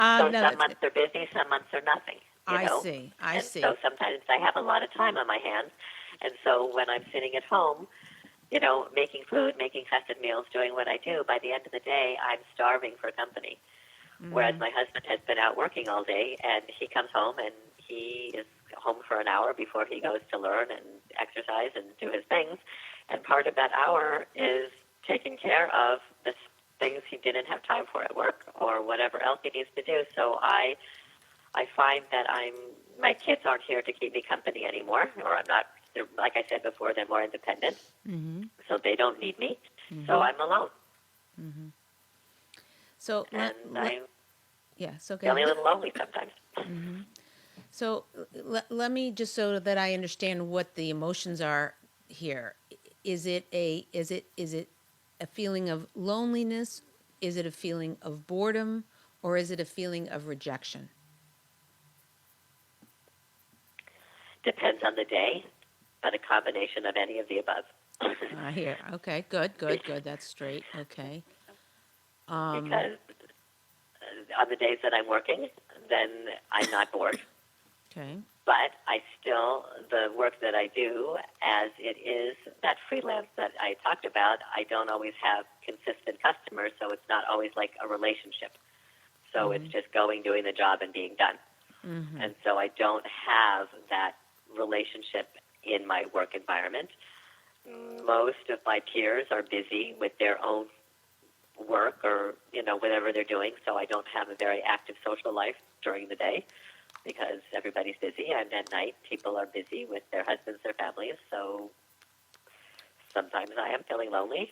So No, some months are busy, some months are nothing, you I know. see. I And so see. sometimes I have a lot of time on my hands. And so when I'm sitting at home, making food, making festive meals, doing what I do, by the end of the day, I'm starving for company. Whereas Mm-hmm. my husband has been out working all day, and he comes home and he is home for an hour before he goes to learn and exercise and do his things. And part of that hour is taking care of the things he didn't have time for at work or whatever else he needs to do. So I find that my kids aren't here to keep me company anymore, or I'm not. Like I said before, they're more independent, Mm-hmm. so they don't need me. So Mm-hmm. I'm alone, Mm-hmm. So and I'm yeah. So go feeling a ahead. little lonely sometimes. Mm-hmm. So let me just so that I understand what the emotions are here. Is it a feeling of loneliness? Is it a feeling of boredom, or is it a feeling of rejection? Depends on the day, but a combination of any of the above. Here. Okay. Good. Good. Good. That's straight. Okay. Um. Because on the days that I'm working, then I'm not bored. Okay. But the work that I do, as it is that freelance that I talked about, I don't always have consistent customers, so it's not always like a relationship. So it's Mm-hmm. just going, doing the job, and being done. Mm-hmm. And so I don't have that relationship in my work environment. Most of my peers are busy with their own work or whatever they're doing, so I don't have a very active social life during the day because everybody's busy, and at night people are busy with their husbands, their families. So sometimes I am feeling lonely,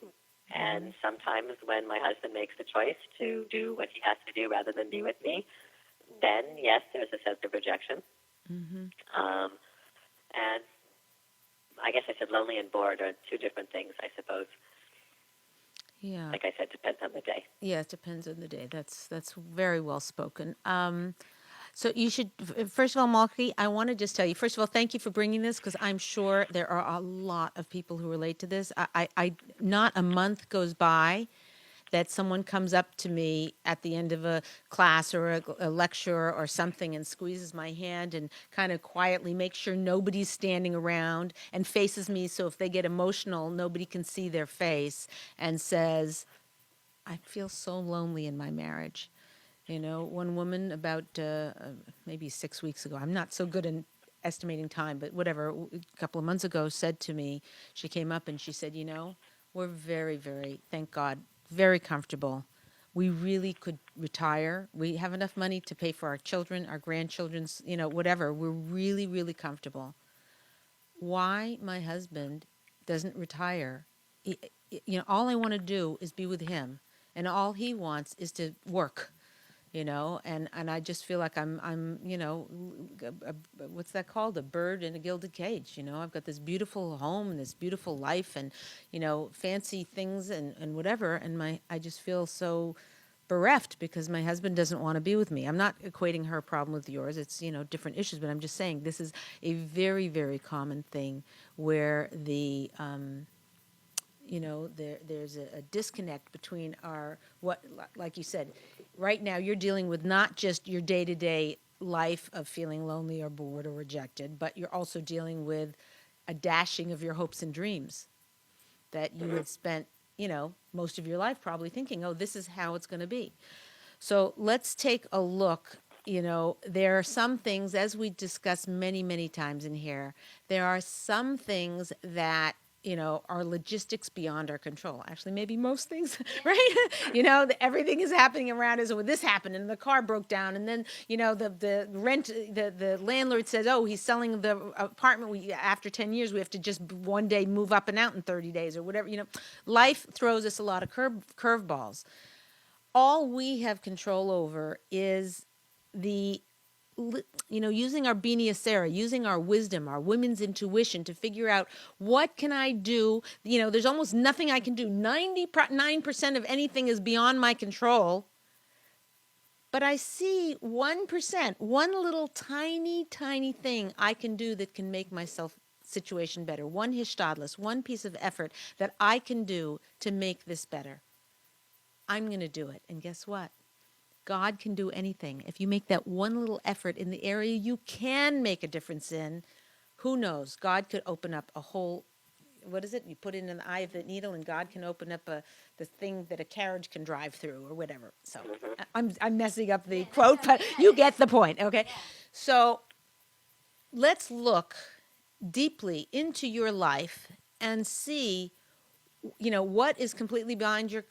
Mm-hmm. and sometimes when my husband makes the choice to do what he has to do rather than be with me, then yes, there's a sense of rejection. Mm-hmm. Um, and I guess I said lonely and bored are two different things, I suppose. Yeah. Like I said, depends on the day. Yeah. It depends on the day. That's very well spoken. So you should, first of all, Malky, I want to just tell you, first of all, thank you for bringing this because I'm sure there are a lot of people who relate to this. Not a month goes by that someone comes up to me at the end of a class or a lecture or something and squeezes my hand and kind of quietly makes sure nobody's standing around and faces me so if they get emotional, nobody can see their face and says, I feel so lonely in my marriage. One woman about maybe 6 weeks ago, I'm not so good in estimating time, but whatever, a couple of months ago said to me, she came up and she said, we're very, very, thank God, very comfortable. We really could retire. We have enough money to pay for our children, our grandchildren's, whatever. We're really, really comfortable. Why my husband doesn't retire? All I want to do is be with him, and all he wants is to work. And I just feel like I'm what's that called, a bird in a gilded cage. I've got this beautiful home and this beautiful life and fancy things and whatever, and my I just feel so bereft because my husband doesn't want to be with me. I'm not equating her problem with yours. It's, different issues, but I'm just saying this is a very, very common thing where there's a disconnect between like you said, right now you're dealing with not just your day-to-day life of feeling lonely or bored or rejected, but you're also dealing with a dashing of your hopes and dreams that you Mm-hmm. had spent, most of your life probably thinking, oh, this is how it's going to be. So let's take a look. There are some things, as we discussed many, many times in here, there are some things that, are logistics beyond our control. Actually, maybe most things, right? Everything is happening around us. Well, this happened and the car broke down. And then, the landlord says, oh, he's selling the apartment. After 10 years, we have to just one day move up and out in 30 days or whatever. Life throws us a lot of curveballs. All we have control over is the using our Benia Sarah, using our wisdom, our women's intuition to figure out what can I do. There's almost nothing I can do. 99% of anything is beyond my control. But I see 1%, one little tiny, tiny thing I can do that can make myself situation better. One hishtadlis, one piece of effort that I can do to make this better. I'm going to do it. And guess what? God can do anything. If you make that one little effort in the area you can make a difference in, who knows? God could open up a whole, what is it? You put it in the eye of the needle, and God can open up the thing that a carriage can drive through, or whatever. So I'm messing up the quote, but you get the point. Okay, so let's look deeply into your life and see, what is completely beyond your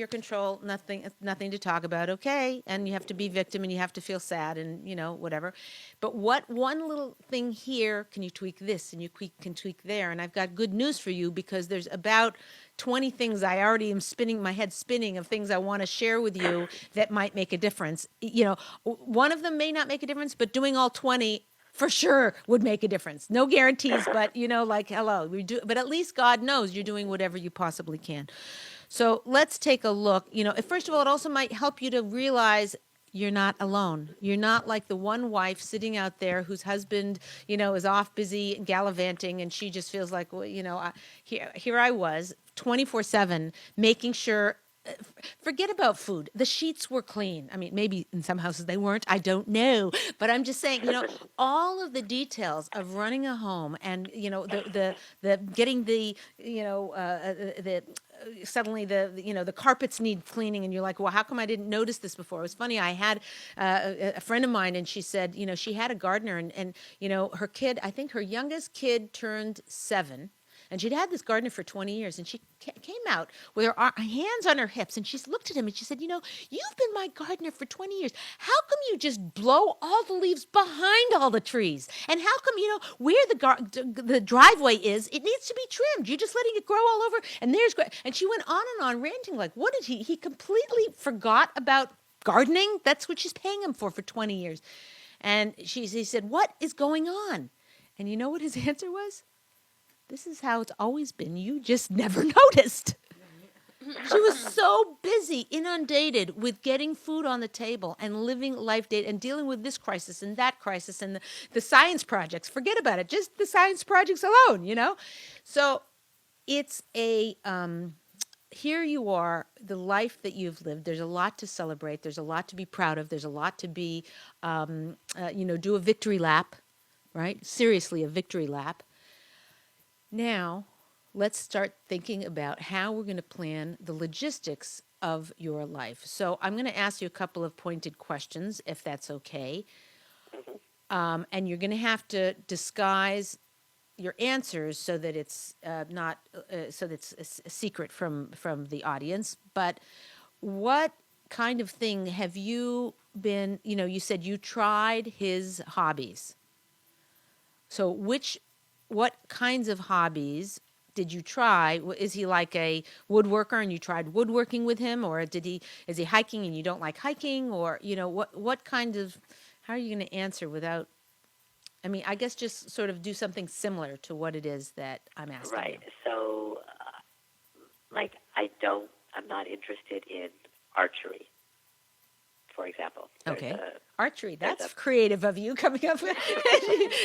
control. Nothing to talk about. Okay, and you have to be victim, and you have to feel sad, and whatever. But what one little thing here can you tweak this, and you can tweak there? And I've got good news for you, because there's about 20 things I already am spinning my head spinning of things I want to share with you that might make a difference. One of them may not make a difference, but doing all 20 for sure would make a difference. No guarantees, but like, hello, we do, but at least God knows you're doing whatever you possibly can. So let's take a look. First of all, it also might help you to realize you're not alone. You're not like the one wife sitting out there whose husband, is off busy and gallivanting, and she just feels like, well, here I was 24/7 making sure. Forget about food. The sheets were clean. I mean, maybe in some houses they weren't. I don't know. But I'm just saying, all of the details of running a home, and the getting the suddenly the carpets need cleaning, and you're like, well, how come I didn't notice this before? It was funny. I had a friend of mine, and she said, she had a gardener, and her kid, I think her youngest kid turned 7. And she'd had this gardener for 20 years, and she came out with her hands on her hips, and she looked at him, and she said, you've been my gardener for 20 years. How come you just blow all the leaves behind all the trees? And how come, where the driveway is, it needs to be trimmed. You're just letting it grow all over, and and she went on and on ranting, like, what did he completely forgot about gardening? That's what she's paying him for 20 years. And he said, what is going on? And you know what his answer was? This is how it's always been. You just never noticed. She was so busy, inundated with getting food on the table and living life day and dealing with this crisis and that crisis and the science projects. Forget about it. Just the science projects alone, So it's here you are, the life that you've lived. There's a lot to celebrate. There's a lot to be proud of. There's a lot to be, do a victory lap, right? Seriously, a victory lap. Now, let's start thinking about how we're going to plan the logistics of your life. So I'm going to ask you a couple of pointed questions, if that's okay. And you're going to have to disguise your answers so that it's not so that it's a secret from the audience. But what kind of thing have you been? You said you tried his hobbies. So what kinds of hobbies did you try? Is he like a woodworker and you tried woodworking with him, or is he hiking and you don't like hiking, or what kind of, how are you going to answer without, I guess just sort of do something similar to what it is that I'm asking. Right. You. So I'm not interested in archery, for example. Okay. Archery. That's creative of you coming up with.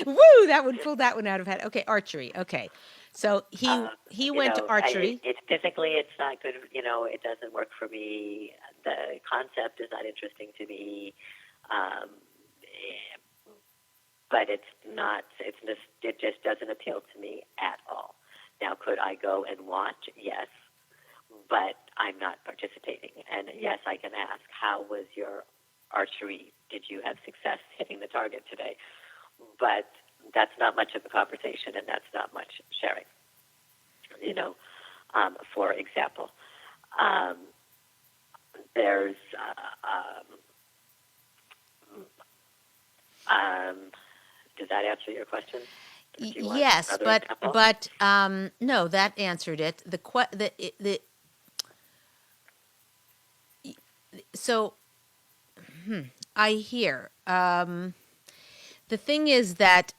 Woo! That would pull that one out of head. Okay, archery. Okay, so he went to archery. It's physically, it's not good. It doesn't work for me. The concept is not interesting to me, but it just doesn't appeal to me at all. Now, could I go and watch? Yes, but I'm not participating. And yes, I can ask, how was your archery? Did you have success hitting the target today? But that's not much of a conversation, and that's not much sharing. For example, there's does that answer your question? Yes, but no, that answered it. So I hear. The thing is that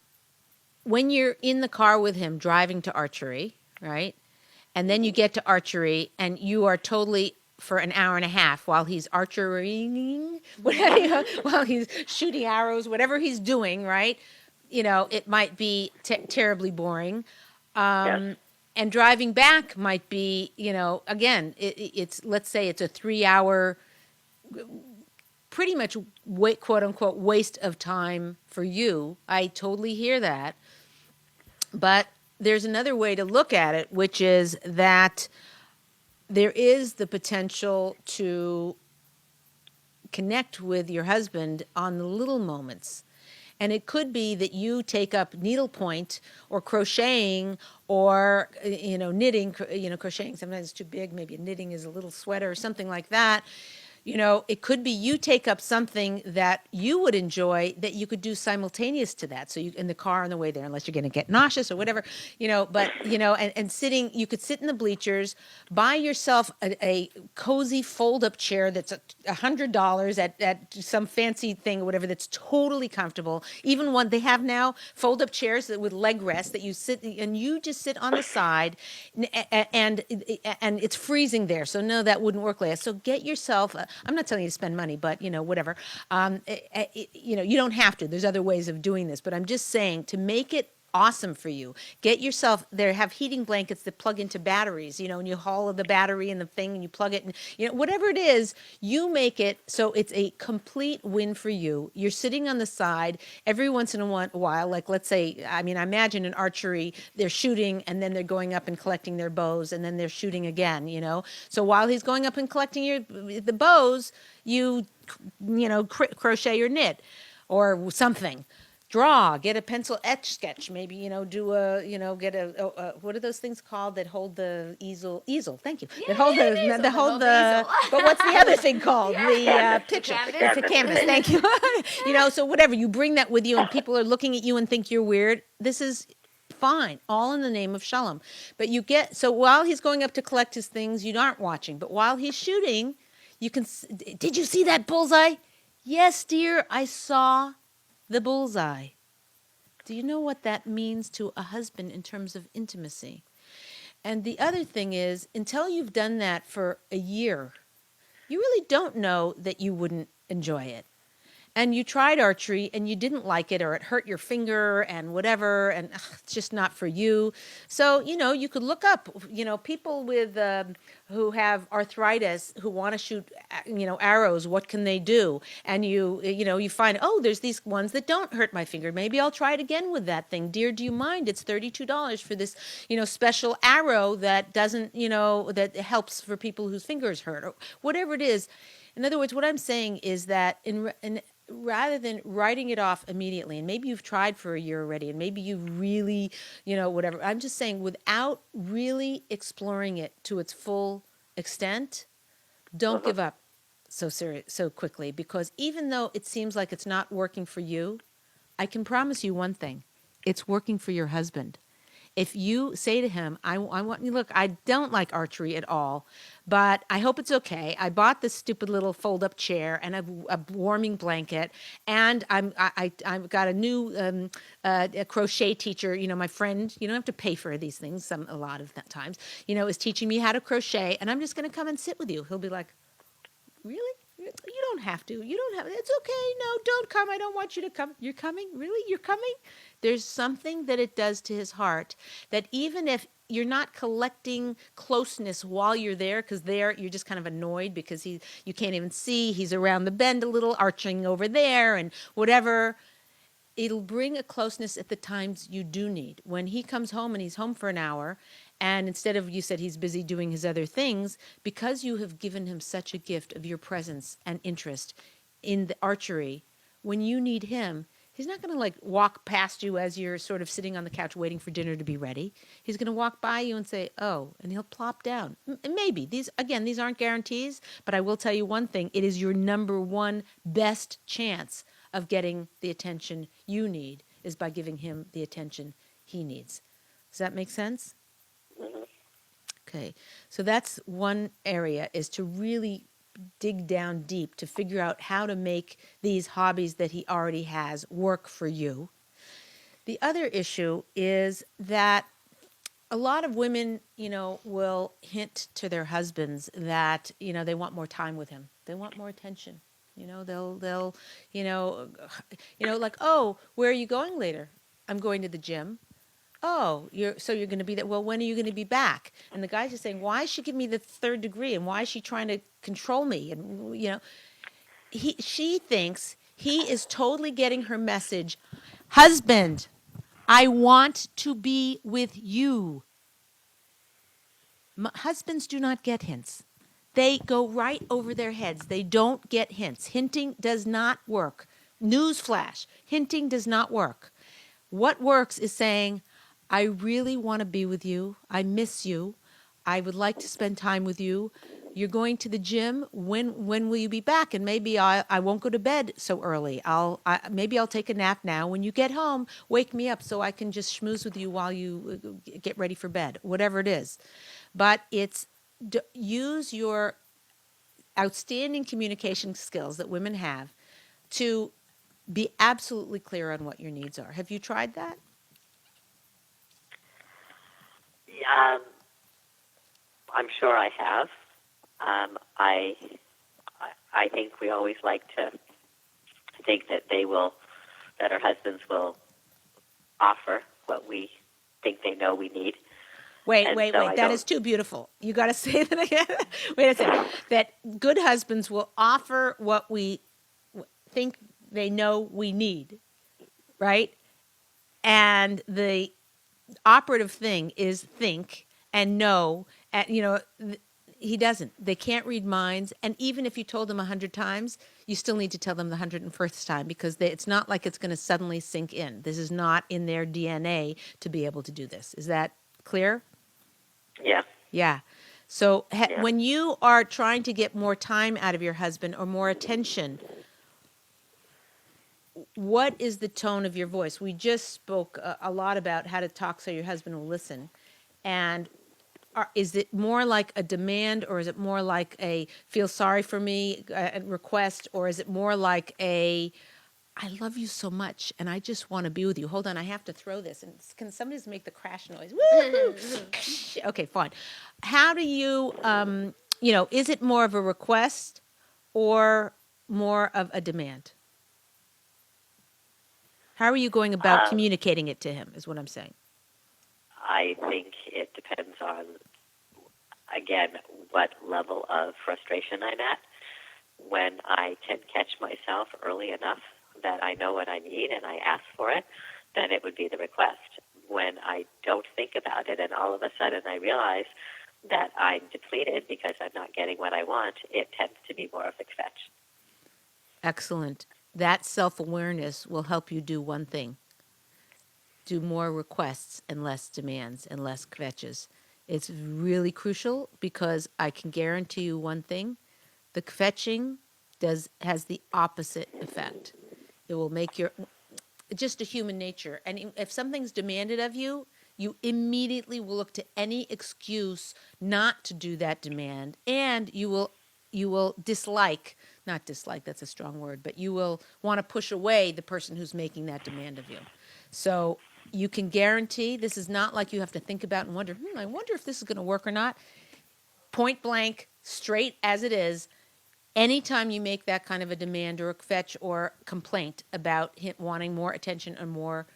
when you're in the car with him driving to archery, right? And then you get to archery and you are totally for an hour and a half while he's archerying, while he's shooting arrows, whatever he's doing, right? It might be terribly boring. Yes. And driving back might be, again, it's let's say it's a 3-hour pretty much quote unquote waste of time for you. I totally hear that. But there's another way to look at it, which is that there is the potential to connect with your husband on the little moments. And it could be that you take up needlepoint or crocheting or, knitting, crocheting sometimes is too big. Maybe knitting is a little sweater or something like that. It could be you take up something that you would enjoy that you could do simultaneous to that. So you in the car on the way there, unless you're going to get nauseous or whatever, but and sitting, you could sit in the bleachers, buy yourself a cozy fold-up chair that's $100 at some fancy thing or whatever that's totally comfortable. Even one they have now, fold-up chairs that with leg rests that you sit and you just sit on the side, and it's freezing there. So no, that wouldn't work, Leah. So get yourself. I'm not telling you to spend money, but whatever. You don't have to. There's other ways of doing this, but I'm just saying to make it awesome for you. Get yourself there. Have heating blankets that plug into batteries. And you haul the battery and the thing, and you plug it, and whatever it is, you make it so it's a complete win for you. You're sitting on the side every once in a while. Like let's say, I imagine in archery, they're shooting and then they're going up and collecting their bows, and then they're shooting again. So while he's going up and collecting the bows, you crochet or knit or something. Draw, get a pencil etch sketch, maybe, do get what are those things called that hold the easel, thank you. That hold but what's the other thing called? The picture. Canvas. The canvas, thank you. So whatever, you bring that with you and people are looking at you and think you're weird. This is fine, all in the name of Shalom. But so while he's going up to collect his things, you aren't watching. But while he's shooting, did you see that bullseye? Yes, dear, I saw the bullseye. Do you know what that means to a husband in terms of intimacy? And the other thing is, until you've done that for a year, you really don't know that you wouldn't enjoy it. And you tried archery and you didn't like it, or it hurt your finger and whatever, and it's just not for you. So, you could look up, people with who have arthritis who want to shoot, arrows. What can they do? And you find, there's these ones that don't hurt my finger. Maybe I'll try it again with that thing. Dear, do you mind? It's $32 for this, special arrow that doesn't, that helps for people whose fingers hurt, or whatever it is. In other words, what I'm saying is that rather than writing it off immediately, and maybe you've tried for a year already, and maybe you really, whatever. I'm just saying, without really exploring it to its full extent, don't give up so quickly, because even though it seems like it's not working for you, I can promise you one thing: it's working for your husband. If you say to him, I want you, look, I don't like archery at all, but I hope it's okay. I bought this stupid little fold-up chair and a warming blanket, and I've got a new a crochet teacher. My friend, you don't have to pay for these things. A lot of times, is teaching me how to crochet, and I'm just going to come and sit with you. He'll be like, really? You don't have to. You don't have. It's okay. No, don't come. I don't want you to come. You're coming? Really? You're coming? There's something that it does to his heart that even if you're not collecting closeness while you're there, because there you're just kind of annoyed because you can't even see. He's around the bend a little, arching over there and whatever. It'll bring a closeness at the times you do need. When he comes home and he's home for an hour, and instead of, you said he's busy doing his other things, because you have given him such a gift of your presence and interest in the archery, when you need him, he's not going to walk past you as you're sort of sitting on the couch waiting for dinner to be ready. He's going to walk by you and say, oh, and he'll plop down. Maybe. These aren't guarantees, but I will tell you one thing. It is your number one best chance of getting the attention you need is by giving him the attention he needs. Does that make sense? Okay. So that's one area, is to really dig down deep to figure out how to make these hobbies that he already has work for you. The other issue is that a lot of women, will hint to their husbands that, they want more time with him. They want more attention. They'll, like, oh, where are you going later? I'm going to the gym. Oh, you're going to be there. Well, when are you going to be back? And the guy's just saying, why is she giving me the third degree? And why is she trying to control me? And, she thinks he is totally getting her message. Husband, I want to be with you. Husbands do not get hints. They go right over their heads. They don't get hints. Hinting does not work. Newsflash, hinting does not work. What works is saying, I really want to be with you. I miss you. I would like to spend time with you. You're going to the gym. When will you be back? And maybe I won't go to bed so early. Maybe I'll take a nap now. When you get home, wake me up so I can just schmooze with you while you get ready for bed. Whatever it is, but use your outstanding communication skills that women have to be absolutely clear on what your needs are. Have you tried that? Um, I'm sure I have. I think we always like to think that that our husbands will offer what we think they know we need. Wait. So That is too beautiful. You got to say that again. Wait a second. That good husbands will offer what we think they know we need, right? And the operative thing is think and know. And, he doesn't. They can't read minds. And even if you told them 100 times, you still need to tell them the 101st time because it's not like it's going to suddenly sink in. This is not in their DNA to be able to do this. Is that clear? Yeah. Yeah. So Yeah. when you are trying to get more time out of your husband or more attention, what is the tone of your voice? We just spoke a lot about how to talk so your husband will listen. And is it more like a demand, or is it more like a feel sorry for me request, or is it more like a I love you so much and I just want to be with you? Hold on, I have to throw this. And can somebody just make the crash noise? Woo-hoo! Okay, fine. How do you, is it more of a request or more of a demand? How are you going about communicating it to him, is what I'm saying. I think it depends on, again, what level of frustration I'm at. When I can catch myself early enough that I know what I need and I ask for it, then it would be the request. When I don't think about it and all of a sudden I realize that I'm depleted because I'm not getting what I want, it tends to be more of a fetch. Excellent. That self-awareness will help you do one thing. Do more requests and less demands and less kvetches. It's really crucial because I can guarantee you one thing. The kvetching has the opposite effect. It will make just a human nature. And if something's demanded of you, you immediately will look to any excuse not to do that demand, and you will dislike, not dislike, that's a strong word, but you will want to push away the person who's making that demand of you. So you can guarantee this is not like you have to think about and wonder, I wonder if this is going to work or not. Point blank, straight as it is, anytime you make that kind of a demand or a fetch or complaint about him wanting more attention or more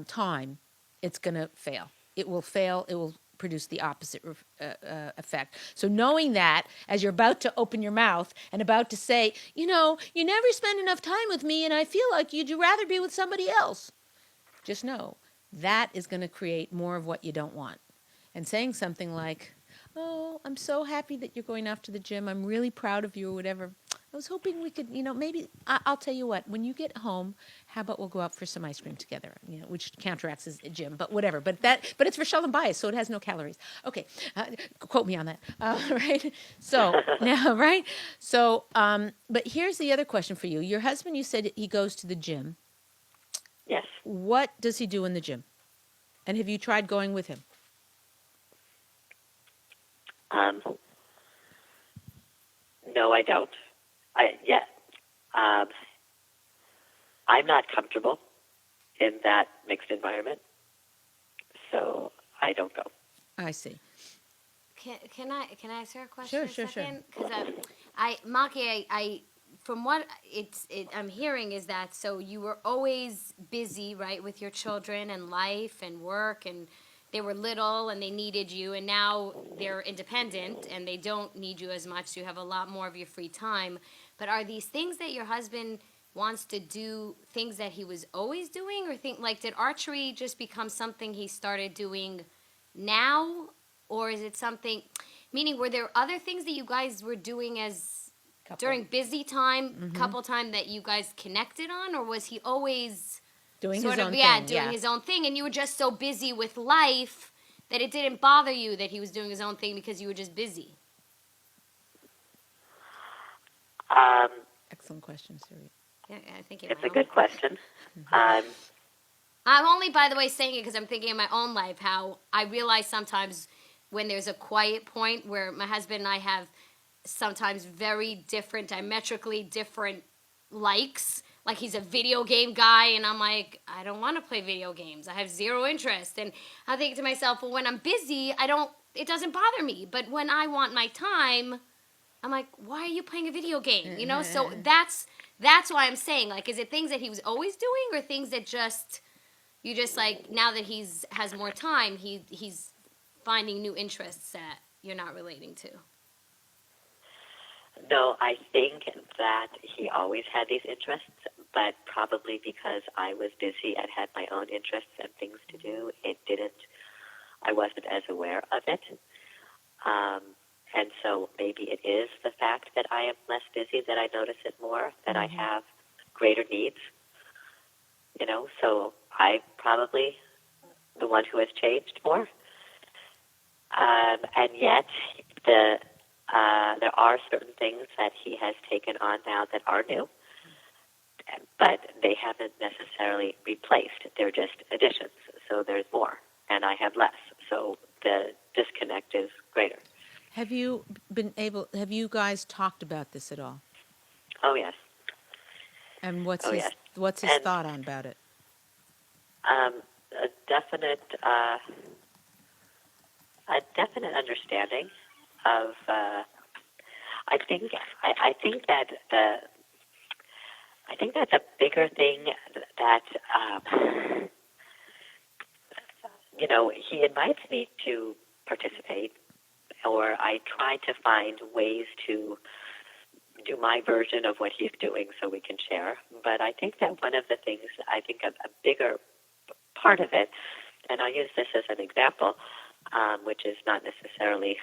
time, it's going to fail. It will fail. It will produce the opposite effect. So knowing that, as you're about to open your mouth and about to say, you never spend enough time with me and I feel like you'd rather be with somebody else, just know that is going to create more of what you don't want. And saying something like, oh, I'm so happy that you're going off to the gym. I'm really proud of you or whatever. I was hoping we could, maybe I'll tell you what, when you get home, how about we'll go out for some ice cream together, which counteracts the gym, but whatever. But it's for Sheldon Bias, so it has no calories. Okay. Quote me on that. Right. So now, right. So, but here's the other question for you. Your husband, you said he goes to the gym. Yes. What does he do in the gym? And have you tried going with him? No, I don't. I'm not comfortable in that mixed environment, so I don't go. I see. Can I ask her a question? Sure. Because Malky, I from what I'm hearing is that so you were always busy, right, with your children and life and work and they were little and they needed you, and now they're independent and they don't need you as much, so you have a lot more of your free time. But are these things that your husband wants to do things that he was always doing, or did archery just become something he started doing now, or is it something, meaning were there other things that you guys were doing as during busy time, couple time, that you guys connected on, or was he always Doing sort his of own thing, doing his own thing, and you were just so busy with life that it didn't bother you that he was doing his own thing because you were just busy? Um, Excellent question, Siri. Yeah, I think it's a good question. Um, I'm only, by the way, saying it because I'm thinking of my own life, how I realize sometimes when there's a quiet point where my husband and I have sometimes very different, diametrically different likes. Like he's a video game guy, and I'm like, I don't want to play video games. I have zero interest. And I think to myself, well, when I'm busy, it doesn't bother me. But when I want my time, I'm like, why are you playing a video game? You know? So that's why I'm saying, like, is it things that he was always doing, or things that you just like, now that has more time, he's finding new interests that you're not relating to? no, I think that he always had these interests, but probably because I was busy and had my own interests and things to do, I wasn't as aware of it. And so maybe it is the fact that I am less busy that I notice it more, that I have greater needs, so I'm probably the one who has changed more. And yet there are certain things that he has taken on now that are new, but they haven't necessarily replaced. They're just additions. So there's more, and I have less. So the disconnect is greater. Have you guys talked about this at all? Oh, yes. And what's Oh, his yes. what's his And, thought on about it? A definite understanding of. I think that's a bigger thing that he invites me to participate, or I try to find ways to do my version of what he's doing so we can share. But I think that one of the things, I think a bigger part of it, and I'll use this as an example, which is not necessarily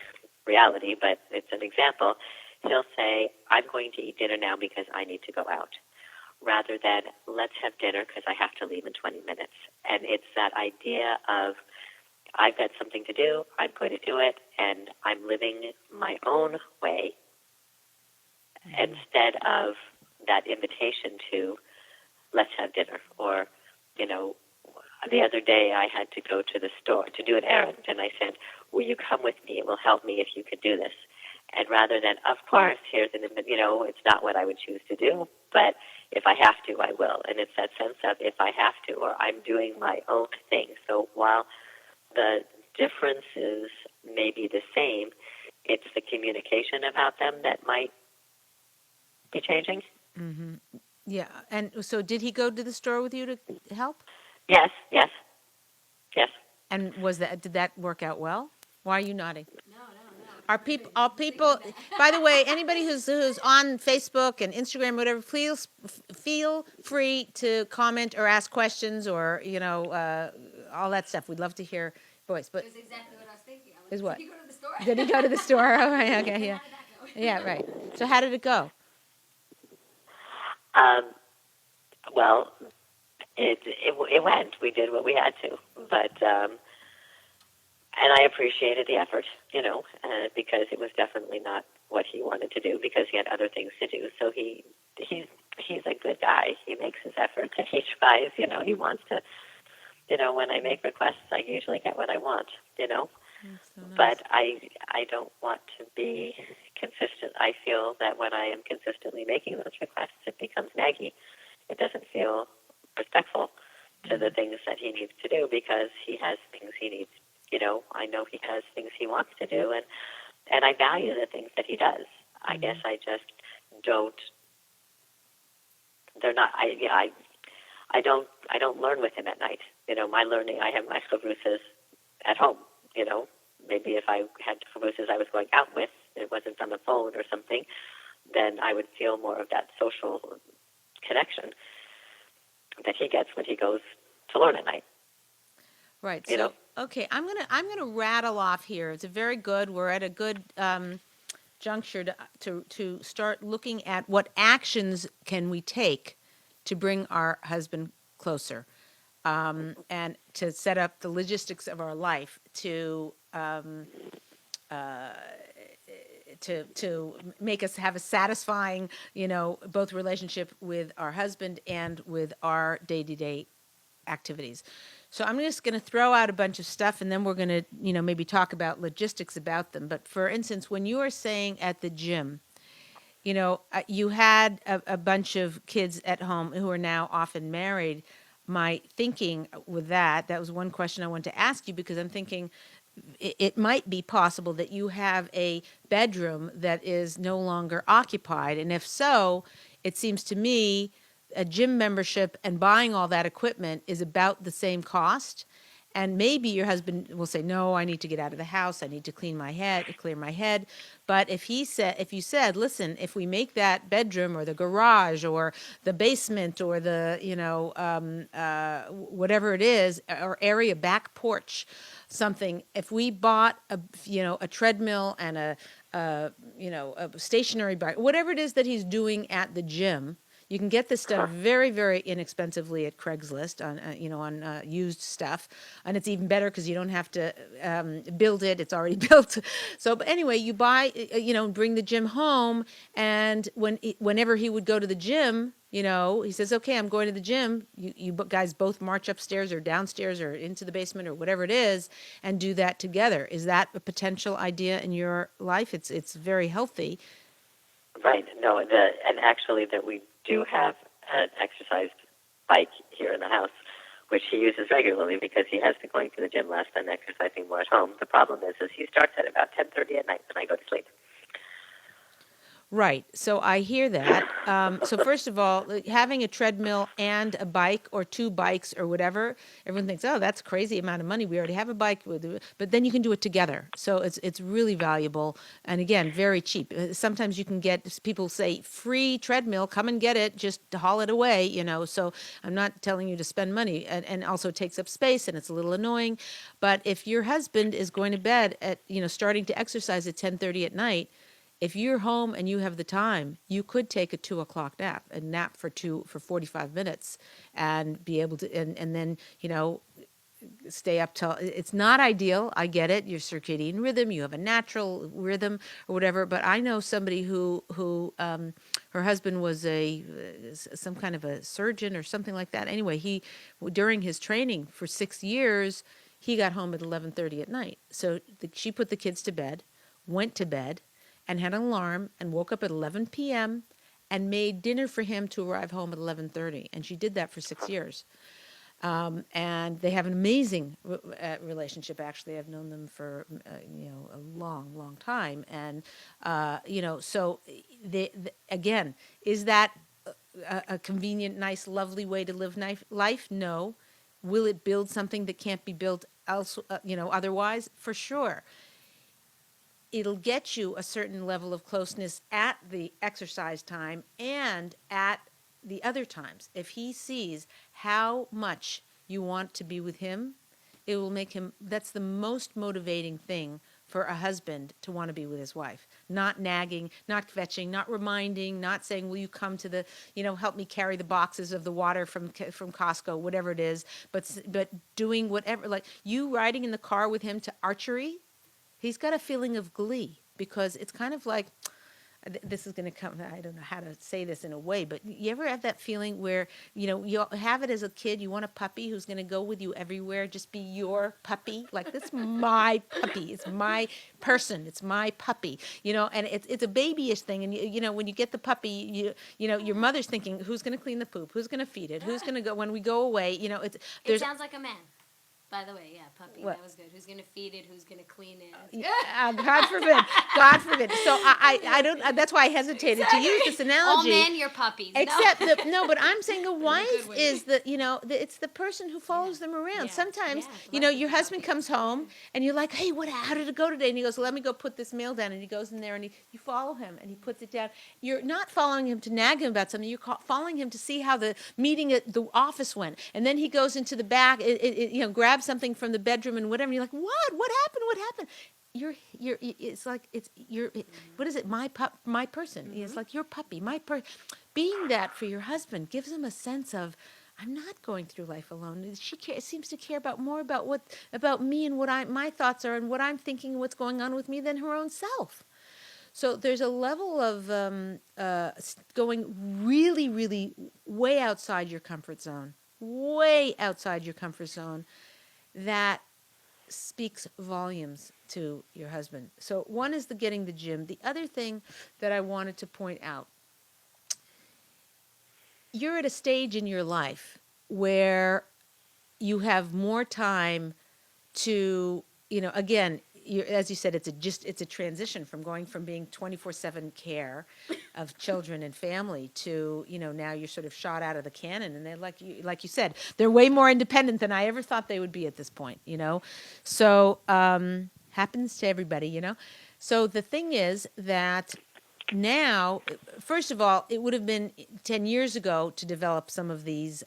reality, but it's an example. He'll say, I'm going to eat dinner now because I need to go out, rather than let's have dinner because I have to leave in 20 minutes. And it's that idea of I've got something to do, I'm going to do it, and I'm living my own way instead of that invitation to let's have dinner. Or, the other day I had to go to the store to do an errand, and I said, will you come with me? It will help me if you could do this. And rather than, of course, it's not what I would choose to do, but if I have to, I will. And it's that sense of if I have to, or I'm doing my own thing. So while the differences may be the same, it's the communication about them that might be changing. Mm-hmm. Yeah. And so did he go to the store with you to help? Yes. And did that work out well? Why are you nodding? No. Are people, by the way, anybody who's on Facebook and Instagram, whatever, please feel free to comment or ask questions or, all that stuff. We'd love to hear voice. But That's exactly what I was thinking. Is what? Did he go to the store? Did he go to the store? Oh, right, okay, yeah. How did that go? Yeah, right. So how did it go? Well, it went. We did what we had to, but and I appreciated the effort, because it was definitely not what he wanted to do because he had other things to do. So he's a good guy. He makes his effort and he tries. He wants to. When I make requests, I usually get what I want. That's so nice. But I don't want to be consistent. I feel that when I am consistently making those requests, it becomes naggy. It doesn't feel respectful to the things that he needs to do because he has things he needs. I know he has things he wants to do, and I value the things that he does. I guess I just don't. They're not. I don't learn with him at night. My learning. I have my Sclerosis at home. You know, maybe if I had cabooses I was going out with, it wasn't on the phone or something, then I would feel more of that social connection that he gets when he goes to learn at night. Right. You So, know, okay, I'm gonna rattle off here. It's a very good. We're at a good juncture to start looking at what actions can we take to bring our husband closer, and to set up the logistics of our life to make us have a satisfying, both relationship with our husband and with our day-to-day activities. So I'm just going to throw out a bunch of stuff, and then we're going to, maybe talk about logistics about them. But for instance, when you were saying at the gym, you had a bunch of kids at home who are now often married. My thinking with that was one question I wanted to ask you, because I'm thinking it might be possible that you have a bedroom that is no longer occupied. And if so, it seems to me a gym membership and buying all that equipment is about the same cost. And maybe your husband will say, "No, I need to get out of the house. I need to clear my head." But if you said, "Listen, if we make that bedroom or the garage or the basement or the, whatever it is, or area, back porch, something, if we bought a treadmill and a stationary bike, whatever it is that he's doing at the gym." You can get this stuff very, very inexpensively at Craigslist on used stuff, and it's even better because you don't have to build it; it's already built. So, but anyway, you buy, bring the gym home, and whenever he would go to the gym, he says, "Okay, I'm going to the gym." You guys both march upstairs or downstairs or into the basement or whatever it is, and do that together. Is that a potential idea in your life? It's very healthy. right? No, and actually that we do have an exercise bike here in the house, which he uses regularly because he has been going to the gym less than exercising more at home. The problem is he starts at about 10:30 at night when I go to sleep. Right. So I hear that. So first of all, having a treadmill and a bike or two bikes or whatever, everyone thinks, "Oh, that's a crazy amount of money. We already have a bike," but then you can do it together. So it's really valuable, and again, very cheap. Sometimes you can get, people say, free treadmill, come and get it, just to haul it away. So I'm not telling you to spend money, and also it takes up space and it's a little annoying. But if your husband is going to bed at, starting to exercise at 10:30 at night, if you're home and you have the time, you could take a 2 o'clock nap, a nap for 45 minutes, and be able to, and then, stay up till, it's not ideal. I get it. Your circadian rhythm, you have a natural rhythm or whatever. But I know somebody who her husband was some kind of a surgeon or something like that. Anyway, during his training for 6 years, he got home at 11:30 at night. So she put the kids to bed, went to bed, and had an alarm, and woke up at 11 p.m. and made dinner for him to arrive home at 11:30. And she did that for 6 years. And they have an amazing relationship. Actually, I've known them for a long, long time. And so again, is that a convenient, nice, lovely way to live life? No. Will it build something that can't be built else? Otherwise, for sure. It'll get you a certain level of closeness at the exercise time and at the other times. If he sees how much you want to be with him, it will make him, that's the most motivating thing for a husband, to want to be with his wife. Not nagging, not fetching, not reminding, not saying, "Will you come to the, help me carry the boxes of the water from Costco," whatever it is, but doing whatever, like you riding in the car with him to archery. He's got a feeling of glee, because it's kind of like, this is going to come, I don't know how to say this in a way, but you ever have that feeling where, you have it as a kid, you want a puppy who's going to go with you everywhere, just be your puppy, like, "This is my puppy, it's my person, it's my puppy," and it's a babyish thing. And, when you get the puppy, your mother's thinking, who's going to clean the poop, who's going to feed it, who's going to go, when we go away, It sounds like a man. by the way. Yeah, puppy. What? That was good. Who's gonna feed it? Who's gonna clean it? God forbid. God forbid. So I don't. That's why I hesitated to use this All analogy. men, you're puppies. Except no. no, but I'm saying the wife way. is it's the person who follows them around. Yeah. Sometimes Yeah, your husband comes home and you're like, hey, how did it go today? And he goes, let me go put this mail down. And he goes in there and you follow him and he puts it down. You're not following him to nag him about something. You're following him to see how the meeting at the office went. And then he goes into the back, grabs something from the bedroom and whatever. And you're like, what happened? What happened? It's like what is it? My person. Mm-hmm. It's like your puppy, being that for your husband gives him a sense of, I'm not going through life alone. She seems to care more about me and what my thoughts are and what I'm thinking and what's going on with me than her own self. So there's a level of going really, really way outside your comfort zone, that speaks volumes to your husband. So one is getting the gym. The other thing that I wanted to point out, you're at a stage in your life where you have more time to, again, as you said, it's a transition from going from being 24/7 care of children and family to, now you're sort of shot out of the cannon, and they're like you said, they're way more independent than I ever thought they would be at this point, So happens to everybody, So the thing is that now, first of all, it would have been 10 years ago to develop some of these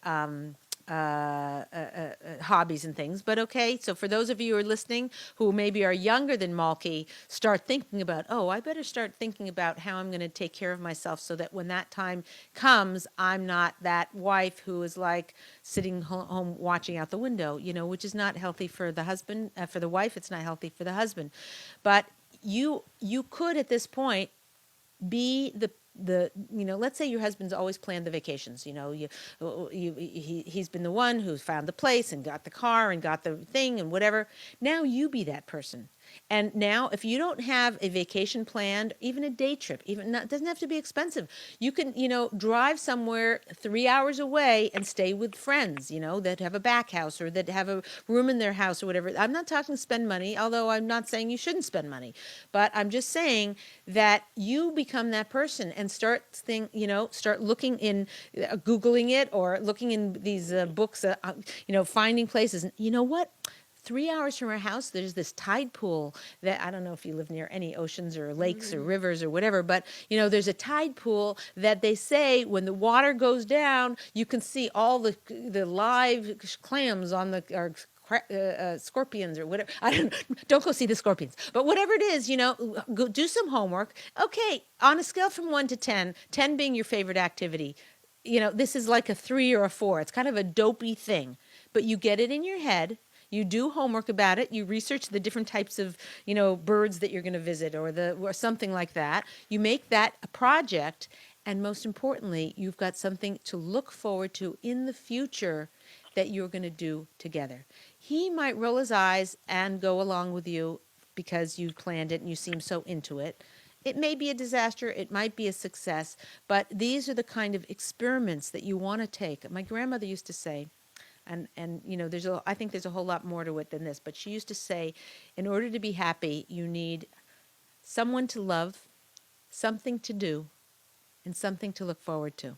hobbies and things. But okay, so for those of you who are listening who maybe are younger than Malky, start thinking about, I better start thinking about how I'm going to take care of myself so that when that time comes, I'm not that wife who is like sitting home watching out the window, which is not healthy for the husband, for the wife, it's not healthy for the husband. But you could at this point be let's say your husband's always planned the vacations. He's been the one who found the place and got the car and got the thing and whatever. Now you be that person. And now if you don't have a vacation planned, even a day trip, it doesn't have to be expensive. You can, drive somewhere 3 hours away and stay with friends, that have a back house or that have a room in their house or whatever. I'm not talking spend money, although I'm not saying you shouldn't spend money. But I'm just saying that you become that person and start looking in, Googling it or looking in these books, finding places. And you know what? 3 hours from our house, there's this tide pool that, I don't know if you live near any oceans or lakes or rivers or whatever, but, there's a tide pool that they say when the water goes down, you can see all the live clams on scorpions or whatever. Don't go see the scorpions. But whatever it is, go do some homework. Okay, on a scale from 1 to 10, 10 being your favorite activity, this is like a 3 or a 4. It's kind of a dopey thing, but you get it in your head. You do homework about it. You research the different types of, birds that you're going to visit or something like that. You make that a project. And most importantly, you've got something to look forward to in the future that you're going to do together. He might roll his eyes and go along with you because you planned it and you seem so into it. It may be a disaster. It might be a success. But these are the kind of experiments that you want to take. My grandmother used to say, and I think there's a whole lot more to it than this, but she used to say, in order to be happy, you need someone to love, something to do, and something to look forward to.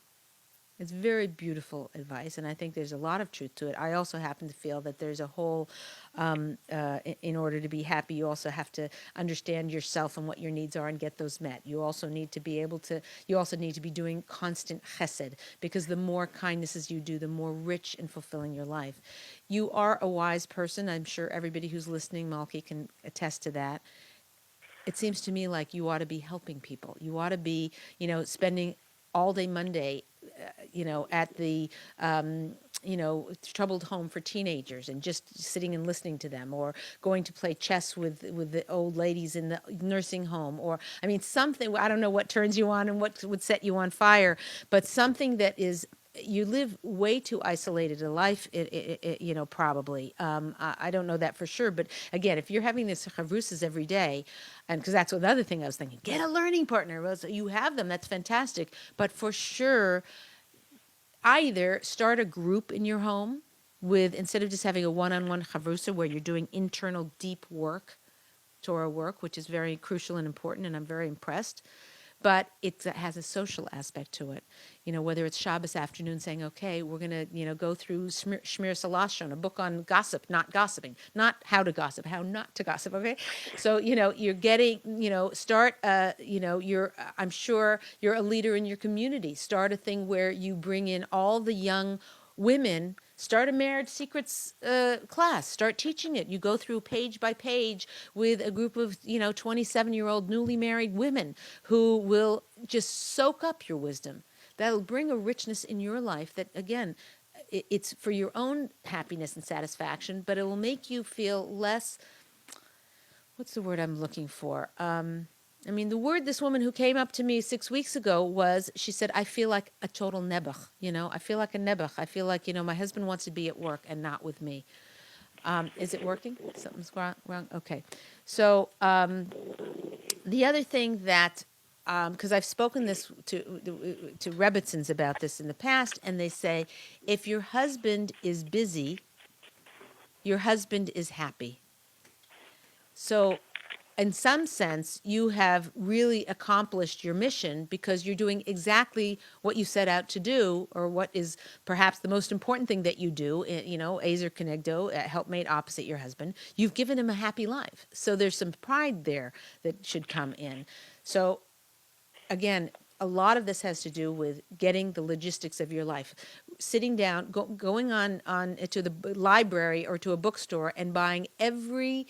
It's very beautiful advice, and I think there's a lot of truth to it. I also happen to feel that there's a whole, in order to be happy, you also have to understand yourself and what your needs are and get those met. You also need to be doing constant chesed, because the more kindnesses you do, the more rich and fulfilling your life. You are a wise person. I'm sure everybody who's listening, Malky, can attest to that. It seems to me like you ought to be helping people. You ought to be, spending all day Monday, at the, troubled home for teenagers and just sitting and listening to them, or going to play chess with the old ladies in the nursing home, or, something, I don't know what turns you on and what would set you on fire, but something that is, you live way too isolated a life, probably. I don't know that for sure. But again, if you're having this chavrusas every day, and because that's another thing I was thinking, get a learning partner. Well, so you have them, that's fantastic. But for sure, either start a group in your home with, instead of just having a one-on-one chavrusa where you're doing internal deep work, Torah work, which is very crucial and important, and I'm very impressed. But it has a social aspect to it. Whether it's Shabbos afternoon saying, okay, we're going to, go through Shmir Salashon, a book on gossip, not gossiping, not how to gossip, how not to gossip, okay? So, you're getting, start, I'm sure you're a leader in your community. Start a thing where you bring in all the young women. Start a marriage secrets class. Start teaching it. You go through page by page with a group of 27-year-old newly married women who will just soak up your wisdom. That'll bring a richness in your life that, again, it's for your own happiness and satisfaction, but it will make you feel less. What's the word I'm looking for? The word this woman who came up to me 6 weeks ago was, she said, I feel like a total nebuch, I feel like a nebuch. I feel like, my husband wants to be at work and not with me. Is it working? Something's wrong? Okay. So the other thing that, because I've spoken this to Rebbitzins about this in the past, and they say, if your husband is busy, your husband is happy. So in some sense, you have really accomplished your mission because you're doing exactly what you set out to do, or what is perhaps the most important thing that you do, Ezer Kenegdo, helpmate opposite your husband. You've given him a happy life. So there's some pride there that should come in. So again, a lot of this has to do with getting the logistics of your life. Sitting down, going on to the library or to a bookstore and buying every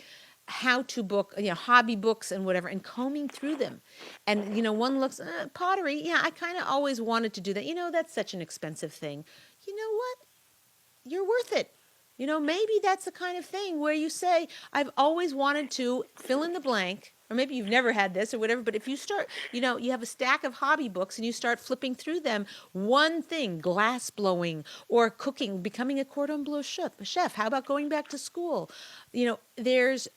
how-to book, hobby books and whatever, and combing through them. And, one looks, pottery, yeah, I kind of always wanted to do that. That's such an expensive thing. You know what? You're worth it. Maybe that's the kind of thing where you say, I've always wanted to fill in the blank, or maybe you've never had this or whatever, but if you start, you have a stack of hobby books and you start flipping through them, one thing, glass blowing or cooking, becoming a cordon bleu chef, how about going back to school? There's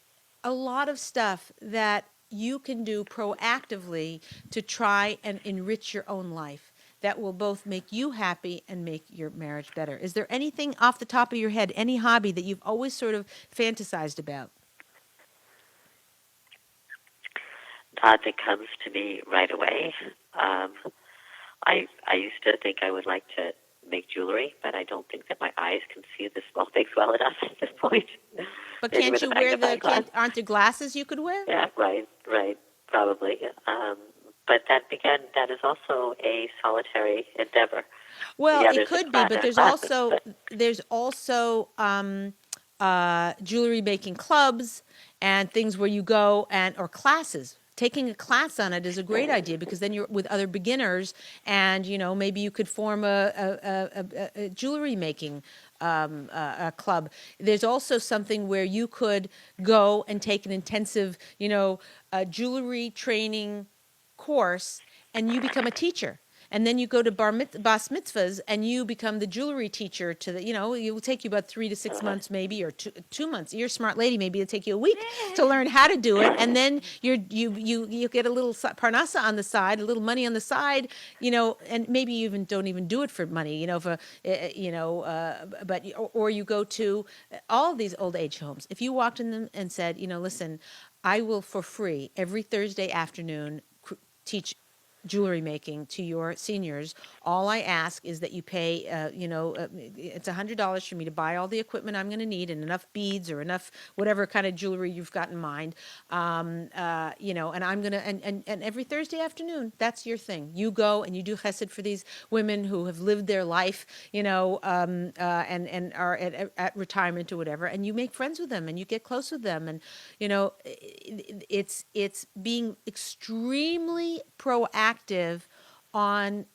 a lot of stuff that you can do proactively to try and enrich your own life that will both make you happy and make your marriage better. Is there anything off the top of your head, any hobby that you've always sort of fantasized about? That comes to me right away. I used to think I would like to make jewelry, but I don't think that my eyes can see the small things well enough at this point. But can't you wear aren't there glasses you could wear? Yeah, right, probably. But that is also a solitary endeavor. Well, it could be, but there's also jewelry making clubs and things where you go or classes. Taking a class on it is a great idea because then you're with other beginners, and maybe you could form a jewelry making a club. There's also something where you could go and take an intensive, jewelry training course, and you become a teacher. And then you go to bas mitzvahs, and you become the jewelry teacher to the, it will take you about 3 to 6 months maybe, or 2 months. You're a smart lady, maybe it'll take you a week to learn how to do it. And then you get a little parnassa on the side, a little money on the side, and maybe you don't even do it for money, or you go to all of these old age homes. If you walked in them and said, listen, I will for free every Thursday afternoon teach jewelry making to your seniors. All I ask is that you pay, it's $100 for me to buy all the equipment I'm going to need and enough beads or enough whatever kind of jewelry you've got in mind. And I'm going to, and every Thursday afternoon, that's your thing. You go and you do chesed for these women who have lived their life, and are at retirement or whatever, and you make friends with them and you get close with them. And, it's being extremely proactive on,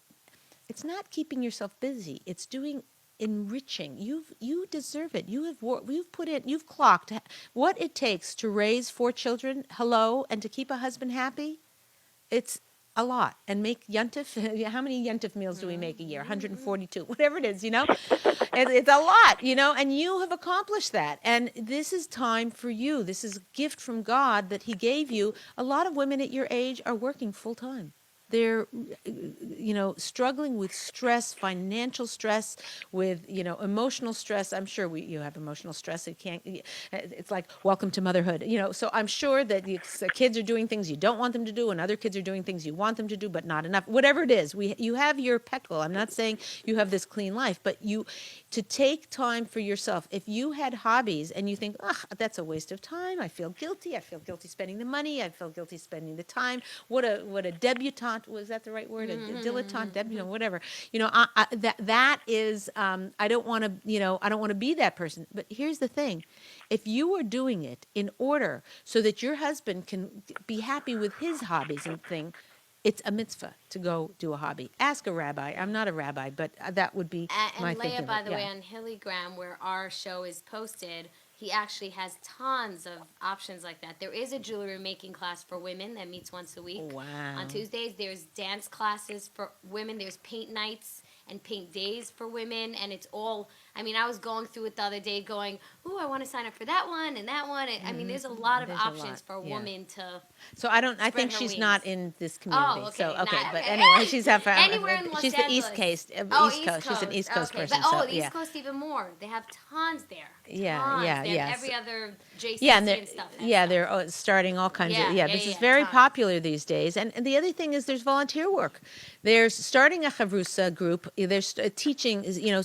it's not keeping yourself busy, it's doing enriching. You deserve it. You've put in, you've clocked what it takes to raise 4 children, and to keep a husband happy. It's a lot. And make yontif. How many yontif meals do we make a year? 142, whatever it is, It's a lot, and you have accomplished that. And this is time for you. This is a gift from God that he gave you. A lot of women at your age are working full time. they're struggling with stress, financial stress, with emotional stress. I'm sure you have emotional stress. It's like welcome to motherhood. So I'm sure that the kids are doing things you don't want them to do, and other kids are doing things you want them to do, but not enough. Whatever it is, you have your peckle. I'm not saying you have this clean life, but to take time for yourself. If you had hobbies and you think, that's a waste of time, I feel guilty. I feel guilty spending the money. I feel guilty spending the time. What a debutante, was that the right word? A dilettante, whatever. That is. I don't want to. I don't want to be that person. But here's the thing: if you are doing it in order so that your husband can be happy with his hobbies and thing, it's a mitzvah to go do a hobby. Ask a rabbi. I'm not a rabbi, but that would be my And Leah, thinking. by the way, on Hillygram, where our show is posted, he actually has tons of options like that. There is a jewelry making class for women that meets once a week. Wow. On Tuesdays, there's dance classes for women. There's paint nights and paint days for women, and it's all. I mean, I was going through it the other day, going, "Ooh, I want to sign up for that one and that one." I mean, there's a lot of options for a woman to. So I don't. I think her she's wings. not in this community. Oh, okay. So okay, Nah, but anyway, she's anywhere in Los she's Angeles. the East Coast. Oh, East Coast. She's an East Coast okay. person. But, so, the East Coast even more. They have tons there. Yeah, Tons. yeah, They have yes. every other JCC Yeah, and stuff. they're starting all kinds of. Yeah, This is yeah, very tons. popular these days. And the other thing is there's volunteer work. There's starting a chavrusa group. There's teaching,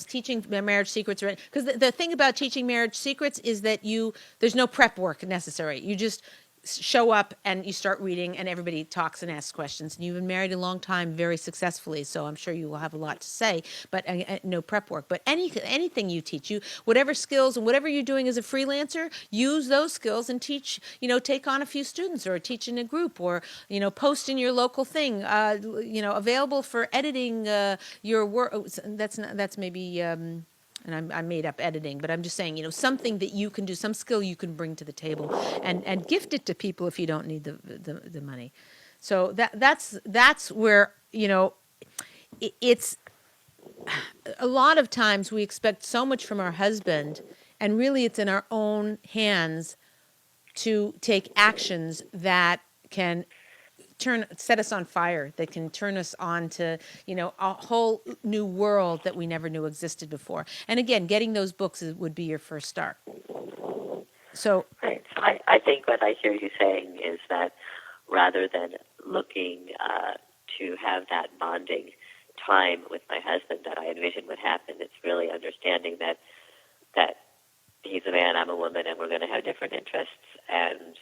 teaching marriage secrets. Because the thing about teaching marriage secrets is that there's no prep work necessary. You just show up and you start reading, and everybody talks and asks questions. And you've been married a long time, very successfully, so I'm sure you will have a lot to say. But no prep work. But anything you teach, whatever skills and whatever you're doing as a freelancer, use those skills and teach. Take on a few students, or teach in a group, or post in your local thing. Available for editing your work. That's maybe. And I made up editing, but I'm just saying, something that you can do, some skill you can bring to the table, and gift it to people if you don't need the money. So that's where it's a lot of times we expect so much from our husband, and really it's in our own hands to take actions that can set us on fire, that can turn us on to a whole new world that we never knew existed before. And again, getting those books would be your first start. So right. So I think what I hear you saying is that rather than looking to have that bonding time with my husband that I envision would happen, it's really understanding that he's a man, I'm a woman, and we're going to have different interests, and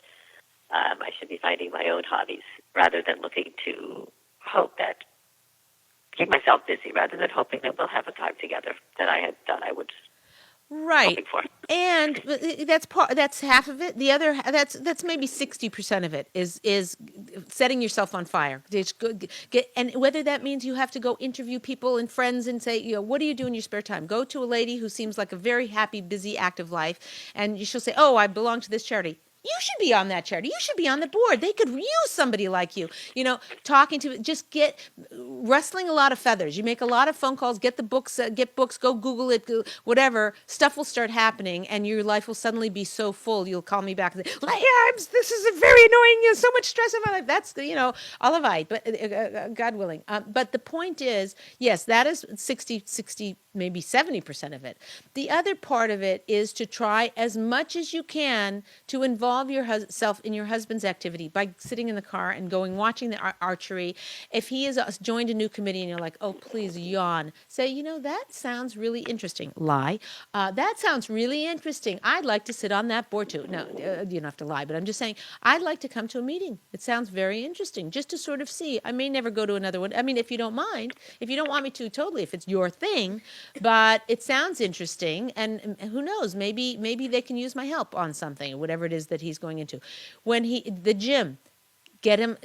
I should be finding my own hobbies rather than looking to hope that keep myself busy, rather than hoping that we'll have a time together that I had thought I would. Right, for. And that's half of it. The other that's maybe 60% of it is setting yourself on fire. And whether that means you have to go interview people and friends and say, what do you do in your spare time? Go to a lady who seems like a very happy, busy, active life, and she'll say, "Oh, I belong to this charity." You should be on that charity. You should be on the board. They could use somebody like you. Talking to, just rustling a lot of feathers. You make a lot of phone calls, get books, go Google it, whatever. Stuff will start happening, and your life will suddenly be so full. You'll call me back and say, "Leah, this is very annoying. So much stress in my life." That's Olivite, but God willing. But the point is, yes, that is 60, maybe 70% of it. The other part of it is to try as much as you can to involve yourself in your husband's activity by sitting in the car and watching the archery. If he has joined a new committee and you're like, "Oh, please yawn," say, "That sounds really interesting." Lie. "That sounds really interesting. I'd like to sit on that board too." No, you don't have to lie, but I'm just saying, I'd like to come to a meeting. It sounds very interesting, just to sort of see. I may never go to another one. I mean, if you don't mind, if you don't want me to, totally, if it's your thing, but it sounds interesting, and who knows, maybe they can use my help on something, whatever it is that he's going into. The gym, get him,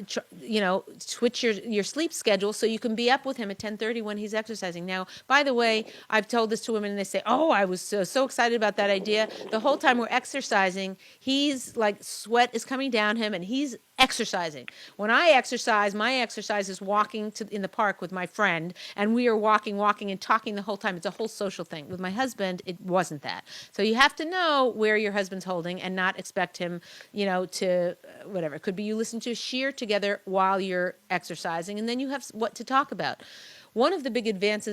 switch your sleep schedule so you can be up with him at 10:30 when he's exercising. Now, by the way, I've told this to women and they say, "Oh, I was so excited about that idea." The whole time we're exercising, he's like, sweat is coming down him and he's exercising. When I exercise, my exercise is walking in the park with my friend, and we are walking, and talking the whole time. It's a whole social thing. With my husband, it wasn't that. So you have to know where your husband's holding and not expect him, to whatever. It could be you listen to sheer together while you're exercising, and then you have what to talk about. One of the big advice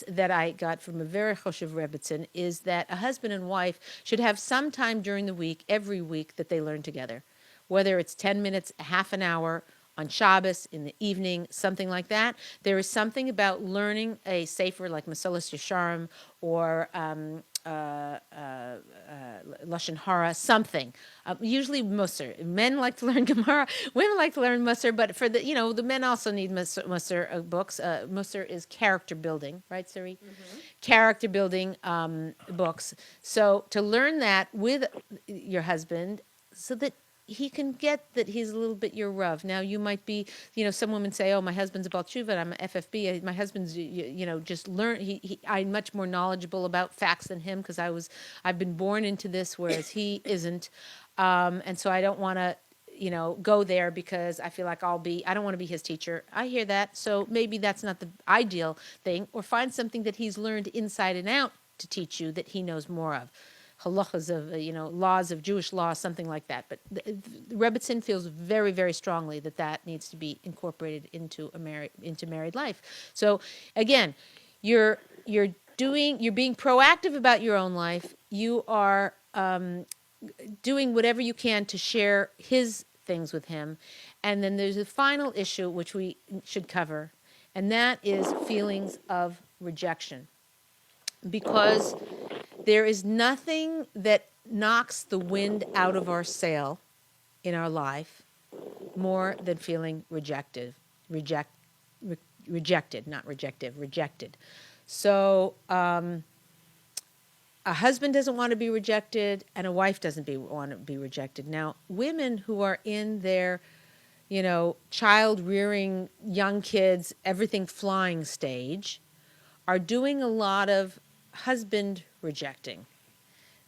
that I got from a very choshev Rebbitzin is that a husband and wife should have some time during the week, every week, that they learn together. Whether it's 10 minutes, a half an hour, on Shabbos, in the evening, something like that. There is something about learning a sefer like Mesilas Yesharim or Lashon Hara, something. Usually Musar. Men like to learn Gemara. Women like to learn Musar, but for the men also need Musar books. Musar is character building, right, Siri? Mm-hmm. Character building books. So to learn that with your husband, so that he can get that he's a little bit your Rav. Now you might be, some women say, "Oh, my husband's about tshuva, I'm an FFB. My husband's, just learn. I'm much more knowledgeable about facts than him because I've been born into this, whereas he isn't, and so I don't want to." Go there because I feel like I don't want to be his teacher. I hear that. So maybe that's not the ideal thing. Or find something that he's learned inside and out to teach you that he knows more of. Halachas of, laws of Jewish law, something like that. But the Rebbitzin feels very, very strongly that needs to be incorporated into married life. So again, you're being proactive about your own life. You are doing whatever you can to share his things with him. And then there's a final issue which we should cover, and that is feelings of rejection. Because there is nothing that knocks the wind out of our sail in our life more than feeling rejected. So a husband doesn't want to be rejected, and a wife doesn't want to be rejected. Now, women who are in their, child rearing, young kids, everything flying stage, are doing a lot of husband rejecting.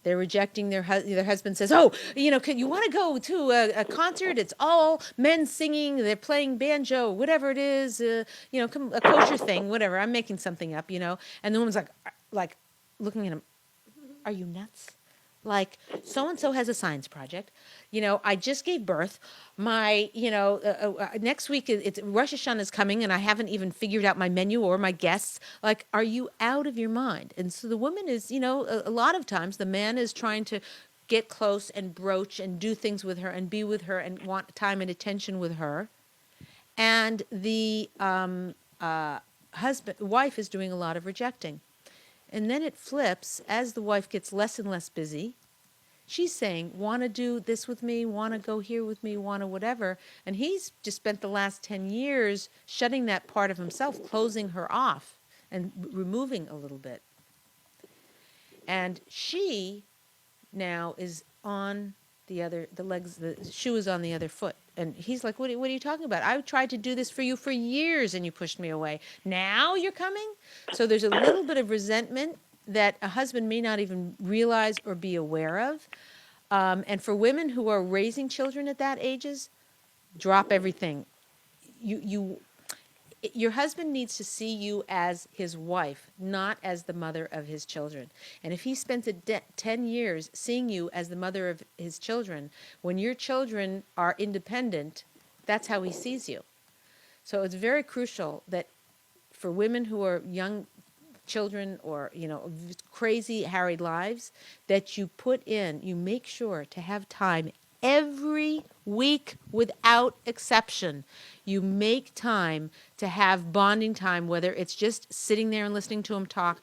They're rejecting their husband says, "Oh, you want to go to a concert? It's all men singing. They're playing banjo, whatever it is, a kosher thing, whatever. I'm making something up, And the woman's like looking at him, "Are you nuts? Like, so-and-so has a science project. I just gave birth. My, next week, it's Rosh Hashanah is coming, and I haven't even figured out my menu or my guests. Like, are you out of your mind?" And so the woman is, a lot of times the man is trying to get close and broach and do things with her and be with her and want time and attention with her. And the wife is doing a lot of rejecting. And then it flips as the wife gets less and less busy. She's saying, "Want to do this with me, want to go here with me, want to whatever." And he's just spent the last 10 years shutting that part of himself, closing her off and removing a little bit. And she now is on the shoe is on the other foot. And he's like, what are you talking about? I tried to do this for you for years and you pushed me away. Now you're coming? So there's a little bit of resentment that a husband may not even realize or be aware of. And for women who are raising children at that ages, drop everything. Your husband needs to see you as his wife, not as the mother of his children. And if he spends 10 years seeing you as the mother of his children, when your children are independent, that's how he sees you. So it's very crucial that for women who are young children or, crazy harried lives, that you make sure to have time every week without exception. You make time to have bonding time, whether it's just sitting there and listening to him talk,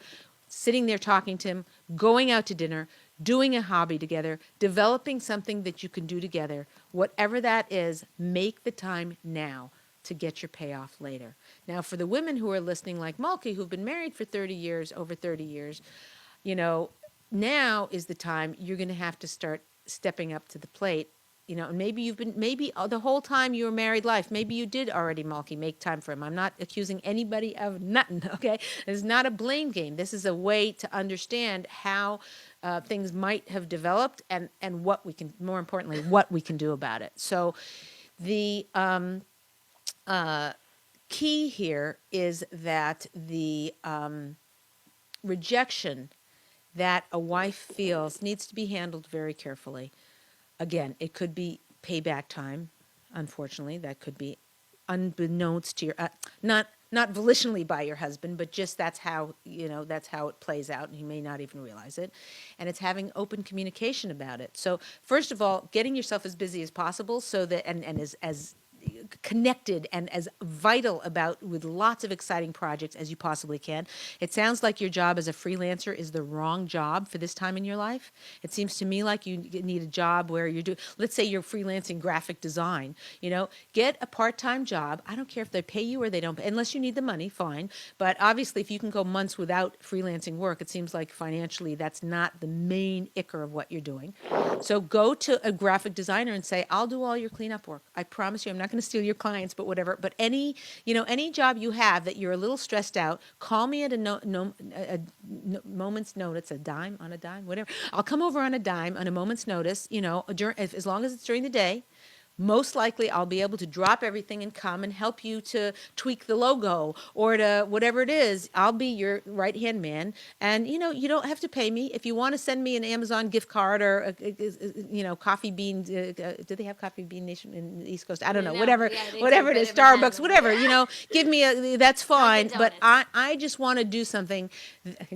sitting there talking to him, going out to dinner, doing a hobby together, developing something that you can do together. Whatever that is, make the time now to get your payoff later. Now, for the women who are listening like Malky, who've been married for over 30 years, now is the time you're going to have to start stepping up to the plate And maybe the whole time you were married life, maybe you did already, Malky, make time for him. I'm not accusing anybody of nothing, okay? This is not a blame game. This is a way to understand how things might have developed and what we can, more importantly, what we can do about it. So the key here is that the rejection that a wife feels needs to be handled very carefully. Again, it could be payback time. Unfortunately, that could be unbeknownst to your not volitionally by your husband, but just that's how it plays out, and he may not even realize it. And it's having open communication about it. So first of all, getting yourself as busy as possible, so that and as connected and as vital about with lots of exciting projects as you possibly can. It sounds like your job as a freelancer is the wrong job for this time in your life. It seems to me like you need a job where you're doing, let's say you're freelancing graphic design, get a part-time job. I don't care if they pay you or they don't, unless you need the money, fine. But obviously if you can go months without freelancing work, it seems like financially that's not the main icker of what you're doing. So go to a graphic designer and say, I'll do all your cleanup work. I promise you, I'm not going to steal your clients, but whatever. But any job you have that you're a little stressed out, call me at a moment's notice, a dime on a dime, whatever. I'll come over on a dime on a moment's notice, as long as it's during the day. Most likely I'll be able to drop everything and come and help you to tweak the logo or to whatever it is. I'll be your right-hand man. And, you don't have to pay me. If you want to send me an Amazon gift card or, Coffee Bean, do they have Coffee Bean Nation in the East Coast? I don't know, whatever it is, Starbucks, whatever, give me that's fine. But I just want to do something,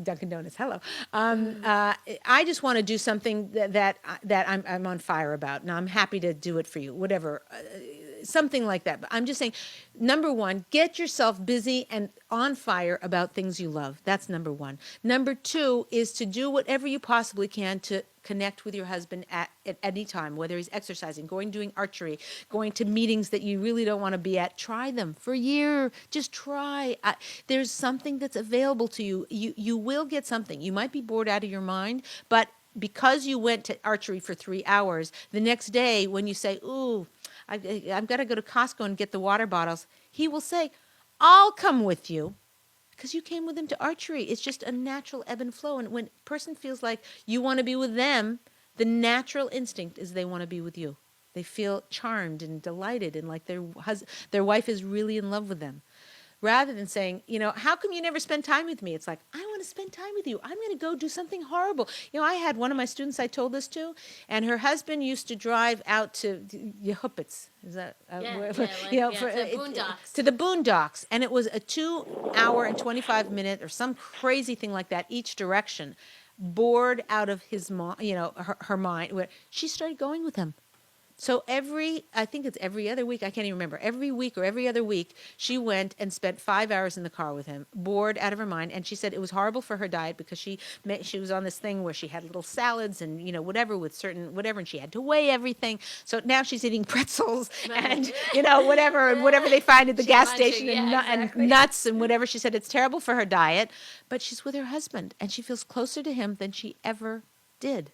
Dunkin' Donuts, hello. I just want to do something that I'm on fire about. And I'm happy to do it for you. Whatever, something like that. But I'm just saying, number one, get yourself busy and on fire about things you love. That's number one. Number two is to do whatever you possibly can to connect with your husband at any time, whether he's exercising, doing archery, going to meetings that you really don't want to be at. Try them for a year. Just try. There's something that's available to you. You will get something. You might be bored out of your mind, but because you went to archery for 3 hours, the next day when you say, ooh, I've got to go to Costco and get the water bottles, he will say, I'll come with you, because you came with him to archery. It's just a natural ebb and flow. And when a person feels like you want to be with them, the natural instinct is they want to be with you. They feel charmed and delighted and like their wife is really in love with them. Rather than saying, how come you never spend time with me? It's like, I want to spend time with you. I'm going to go do something horrible. I had one of my students I told this to, and her husband used to drive out to Yehuppets. Is that? To the boondocks. To the boondocks. And it was a 2 hour and 25 minute or some crazy thing like that each direction. Bored out of his her mind. She started going with him. So I think it's every other week, I can't even remember, every week or every other week, she went and spent 5 hours in the car with him, bored out of her mind. And she said it was horrible for her diet because she was on this thing where she had little salads and, whatever, and she had to weigh everything. So now she's eating pretzels and, whatever they find at the gas station and nuts and whatever. She said it's terrible for her diet, but she's with her husband and she feels closer to him than she ever did.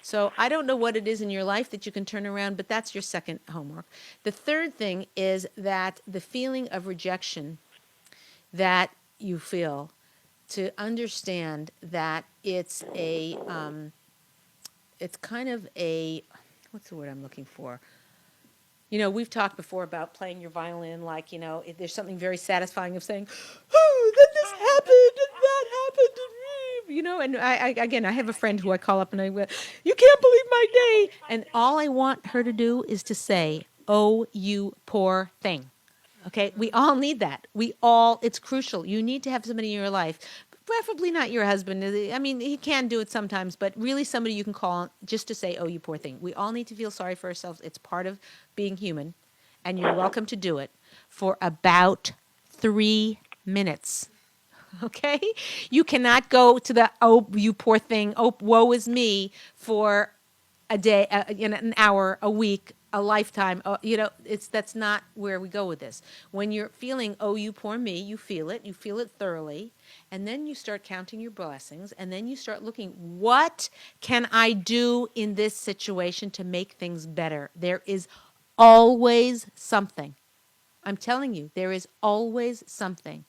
So I don't know what it is in your life that you can turn around, but that's your second homework. The third thing is that the feeling of rejection that you feel, to understand that it's kind of a, what's the word I'm looking for? We've talked before about playing your violin, like, there's something very satisfying of saying, oh, then this happened and that happened and I have a friend who I call up and I went, you can't believe my day. And all I want her to do is to say, oh, you poor thing. Okay? We all need that. It's crucial. You need to have somebody in your life, preferably not your husband. I mean, he can do it sometimes, but really somebody you can call just to say, oh, you poor thing. We all need to feel sorry for ourselves. It's part of being human, and you're welcome to do it for about 3 minutes. Okay? You cannot go to the, oh, you poor thing, oh, woe is me, for a day, an hour, a week, a lifetime. That's not where we go with this. When you're feeling, oh, you poor me, you feel it thoroughly, and then you start counting your blessings, and then you start looking, what can I do in this situation to make things better? There is always something. I'm telling you, there is always something.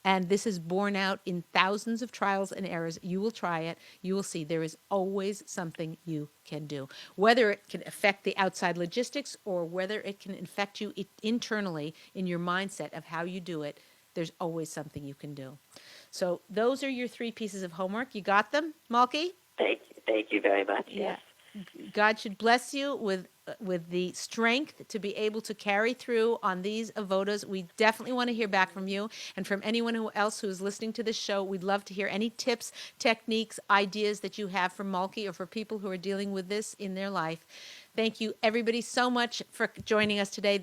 And this is borne out in thousands of trials and errors. You will try it. You will see there is always something you can do. Whether it can affect the outside logistics or whether it can affect you internally in your mindset of how you do it, there's always something you can do. So those are your 3 pieces of homework. You got them, Malky? Thank you very much. Yeah. Yes. God should bless you with the strength to be able to carry through on these avodas. We definitely want to hear back from you and from anyone else who is listening to this show. We'd love to hear any tips, techniques, ideas that you have for Malky or for people who are dealing with this in their life. Thank you, everybody, so much for joining us today.